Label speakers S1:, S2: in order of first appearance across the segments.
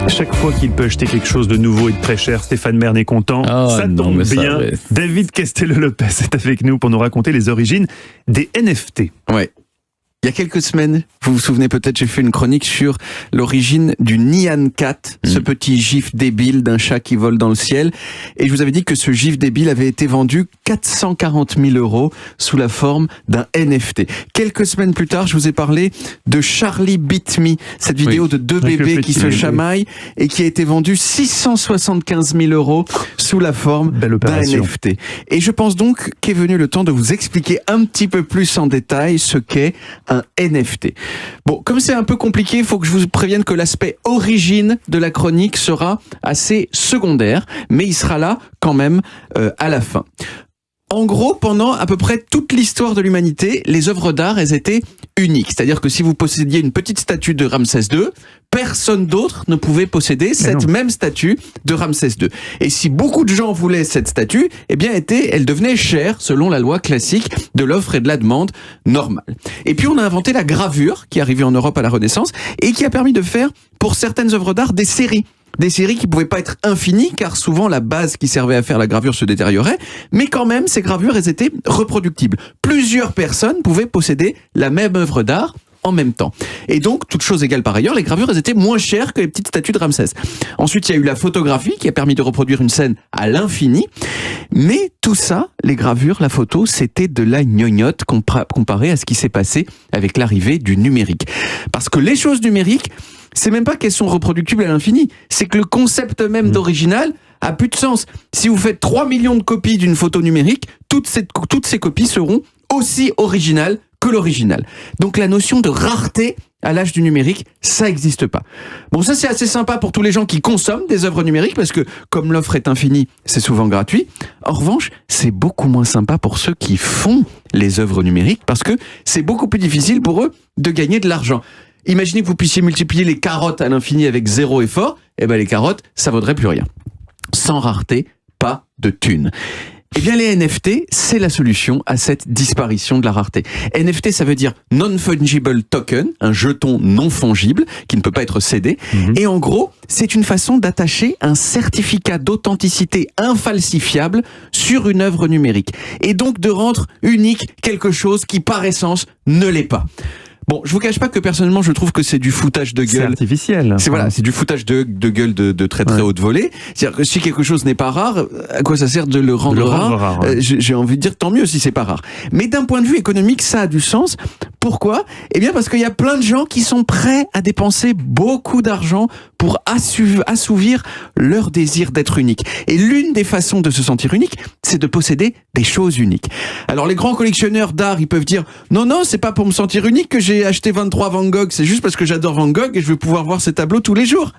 S1: Chaque fois qu'il peut acheter quelque chose de nouveau et de très cher, Stéphane Bern est content. Ça tombe bien. David Castello-Lopez est avec nous pour nous raconter les origines des NFT.
S2: Ouais. Il y a quelques semaines, vous vous souvenez peut-être, j'ai fait une chronique sur l'origine du Nyan Cat, ce petit gif débile d'un chat qui vole dans le ciel. Et je vous avais dit que ce gif débile avait été vendu 440 000 € sous la forme d'un NFT. Quelques semaines plus tard, je vous ai parlé de Charlie Beat Me, cette vidéo de deux bébés qui se chamaillent et qui a été vendue 675 000 € sous la forme d'un NFT. Et je pense donc qu'est venu le temps de vous expliquer un petit peu plus en détail ce qu'est un NFT. Bon, comme c'est un peu compliqué, il faut que je vous prévienne que l'aspect origine de la chronique sera assez secondaire, mais il sera là quand même à la fin. En gros, pendant à peu près toute l'histoire de l'humanité, les œuvres d'art, elles étaient uniques. C'est-à-dire que si vous possédiez une petite statue de Ramsès II, personne d'autre ne pouvait posséder cette même statue de Ramsès II. Et si beaucoup de gens voulaient cette statue, eh bien, elle devenait chère selon la loi classique de l'offre et de la demande normale. Et puis, on a inventé la gravure, qui est arrivée en Europe à la Renaissance, et qui a permis de faire, pour certaines œuvres d'art, des séries. Des séries qui pouvaient pas être infinies, car souvent la base qui servait à faire la gravure se détériorait, mais quand même, ces gravures, elles étaient reproductibles. Plusieurs personnes pouvaient posséder la même œuvre d'art en même temps. Et donc, toutes choses égales par ailleurs, les gravures, elles étaient moins chères que les petites statues de Ramsès. Ensuite, il y a eu la photographie, qui a permis de reproduire une scène à l'infini. Mais tout ça, les gravures, la photo, c'était de la gnognotte comparé à ce qui s'est passé avec l'arrivée du numérique. Parce que les choses numériques, c'est même pas qu'elles sont reproductibles à l'infini, c'est que le concept même d'original a plus de sens. Si vous faites 3 millions de copies d'une photo numérique, toutes ces copies seront aussi originales que l'original. Donc la notion de rareté à l'âge du numérique, ça n'existe pas. Bon, ça c'est assez sympa pour tous les gens qui consomment des œuvres numériques, parce que comme l'offre est infinie, c'est souvent gratuit. En revanche, c'est beaucoup moins sympa pour ceux qui font les œuvres numériques, parce que c'est beaucoup plus difficile pour eux de gagner de l'argent. Imaginez que vous puissiez multiplier les carottes à l'infini avec 0 effort, et ben les carottes, ça vaudrait plus rien. Sans rareté, pas de thunes. Eh bien, les NFT, c'est la solution à cette disparition de la rareté. NFT, ça veut dire non-fungible token, un jeton non fongible qui ne peut pas être cédé. Et en gros, c'est une façon d'attacher un certificat d'authenticité infalsifiable sur une œuvre numérique. Et donc de rendre unique quelque chose qui, par essence, ne l'est pas. Bon, je vous cache pas que personnellement, je trouve que c'est du foutage de gueule.
S1: C'est artificiel.
S2: C'est du foutage de gueule de très haute volée. C'est-à-dire que si quelque chose n'est pas rare, à quoi ça sert de le rendre rare, J'ai envie de dire tant mieux si c'est pas rare. Mais d'un point de vue économique, ça a du sens. Pourquoi ? Eh bien parce qu'il y a plein de gens qui sont prêts à dépenser beaucoup d'argent pour assouvir leur désir d'être unique. Et l'une des façons de se sentir unique, c'est de posséder des choses uniques. Alors les grands collectionneurs d'art, ils peuvent dire « Non, c'est pas pour me sentir unique que j'ai acheté 23 Van Gogh, c'est juste parce que j'adore Van Gogh et je veux pouvoir voir ses tableaux tous les jours. »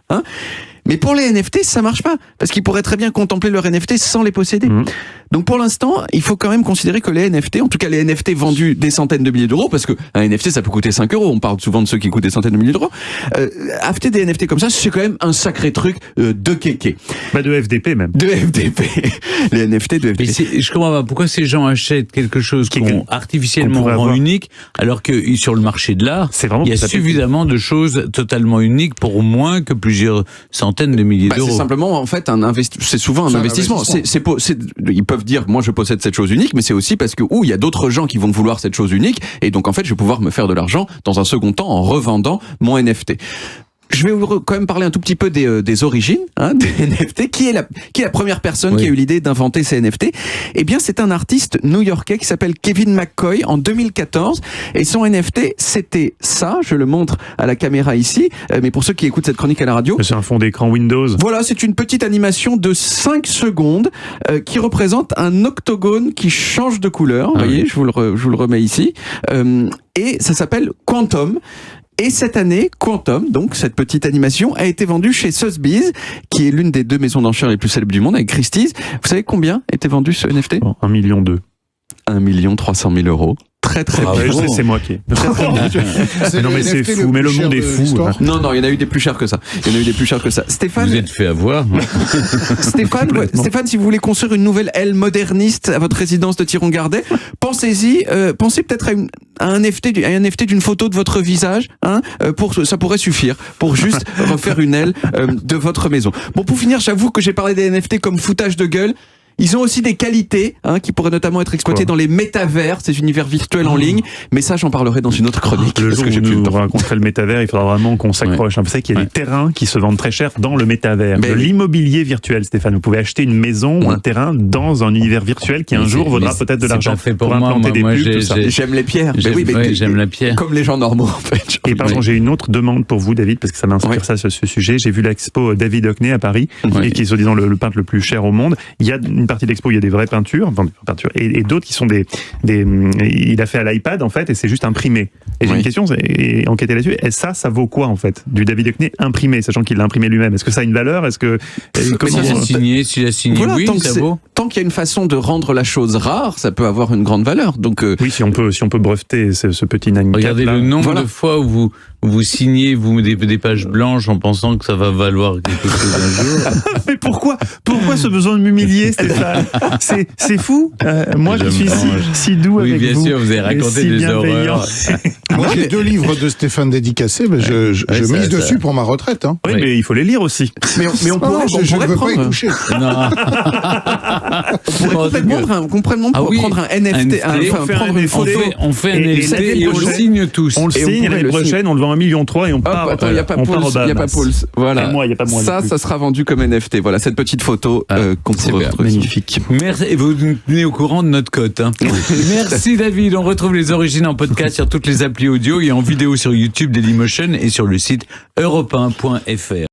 S2: Mais pour les NFT, ça marche pas, parce qu'ils pourraient très bien contempler leurs NFT sans les posséder. Donc pour l'instant, il faut quand même considérer que les NFT, en tout cas les NFT vendus des centaines de milliers d'euros, parce que un NFT ça peut coûter 5 €, on parle souvent de ceux qui coûtent des centaines de milliers d'euros, acheter des NFT comme ça, c'est quand même un sacré truc de kéké.
S1: De FDP même.
S2: De FDP. Les NFT de FDP.
S3: Mais je comprends pas, pourquoi ces gens achètent quelque chose qu'on artificiellement rend unique, alors que sur le marché de l'art, il y a suffisamment de choses totalement uniques pour moins que plusieurs centaines de milliers d'euros.
S2: C'est simplement en fait c'est souvent un investissement. Ils peuvent dire moi je possède cette chose unique, mais c'est aussi parce que il y a d'autres gens qui vont vouloir cette chose unique, et donc en fait je vais pouvoir me faire de l'argent dans un second temps en revendant mon NFT. Je vais quand même parler un tout petit peu des origines des NFT. Qui est la première personne qui a eu l'idée d'inventer ces NFT ? Eh bien, c'est un artiste new-yorkais qui s'appelle Kevin McCoy en 2014. Et son NFT, c'était ça. Je le montre à la caméra ici. Mais pour ceux qui écoutent cette chronique à la radio...
S1: C'est un fond d'écran Windows.
S2: Voilà, c'est une petite animation de 5 secondes qui représente un octogone qui change de couleur. Vous voyez, je vous le remets ici. Et ça s'appelle Quantum. Et cette année, Quantum, donc cette petite animation, a été vendue chez Sotheby's, qui est l'une des 2 maisons d'enchères les plus célèbres du monde, avec Christie's. Vous savez combien était vendu ce NFT ?
S1: 1,2 million.
S2: 1 300 000 €. Très très
S1: bon. C'est moi qui. Non mais c'est fou, mais le monde est fou.
S2: Non, il y en a eu des plus chers que ça. Stéphane,
S3: vous êtes fait avoir.
S2: Stéphane, si vous voulez construire une nouvelle aile moderniste à votre résidence de Thiron-Gardet, pensez peut-être à un NFT d'une photo de votre visage, ça pourrait suffire pour juste refaire une aile de votre maison. Bon, pour finir, j'avoue que j'ai parlé des NFT comme foutage de gueule. Ils ont aussi des qualités qui pourraient notamment être exploitées dans les métavers, ces univers virtuels en ligne. Mais ça, j'en parlerai dans une autre chronique.
S1: Le jour où nous raconterons le métavers, il faudra vraiment qu'on s'accroche. Vous savez qu'il y a des terrains qui se vendent très cher dans le métavers. De l'immobilier virtuel, Stéphane. Vous pouvez acheter une maison ou un terrain dans un univers virtuel qui un jour vaudra peut-être de l'argent.
S3: C'est pas fait pour implanter des pubs, tout ça.
S2: J'aime les pierres.
S3: J'aime la pierre.
S2: Comme les gens normaux, en fait.
S1: Et pardon, j'ai une autre demande pour vous, David, parce que ça m'inspire ce sujet. J'ai vu l'expo David Hockney à Paris, et qui est soi-disant le peintre le plus cher au monde. Il y a une partie de l'expo, il y a des vraies peintures, et d'autres qui sont il a fait à l'iPad en fait, et c'est juste imprimé. Et j'ai une question, et enquêter là-dessus, et ça vaut quoi en fait, du David Hockney imprimé, sachant qu'il l'a imprimé lui-même? Est-ce que ça a une valeur? Est-ce que
S3: s'il a signé, voilà, oui, ça vaut.
S2: Tant qu'il y a une façon de rendre la chose rare, ça peut avoir une grande valeur. Donc
S1: oui, si on peut breveter ce petit Nine.
S3: Regardez le nombre de fois où vous signez des pages blanches en pensant que ça va valoir quelque chose un jour.
S1: Mais pourquoi ce besoin de m'humilier, Stéphane? C'est fou. Moi, je suis si doux avec vous.
S3: Oui, bien sûr, vous avez raconté des horreurs.
S4: Moi, j'ai 2 livres de Stéphane dédicacés, mais je mise dessus pour ma retraite.
S1: Oui, mais il faut les lire aussi.
S4: Mais on pourrait, je ne veux pas y toucher.
S2: On pourrait prendre un NFT, prendre une photo.
S3: On fait un NFT et on le signe tous.
S1: On le signe, l'année prochaine, on le vend 1,3 million et on part.
S2: Attends, il n'y a pas Pauls. Voilà.
S1: Moi, il n'y a pas moi.
S2: Ça sera vendu comme NFT. Voilà, cette petite photo qu'on pourrait retrouver.
S1: Magnifique.
S3: Merci. Et vous nous tenez au courant de notre cote. Merci David. On retrouve les origines en podcast sur toutes les applis audio et en vidéo sur YouTube Dailymotion et sur le site europe1.fr.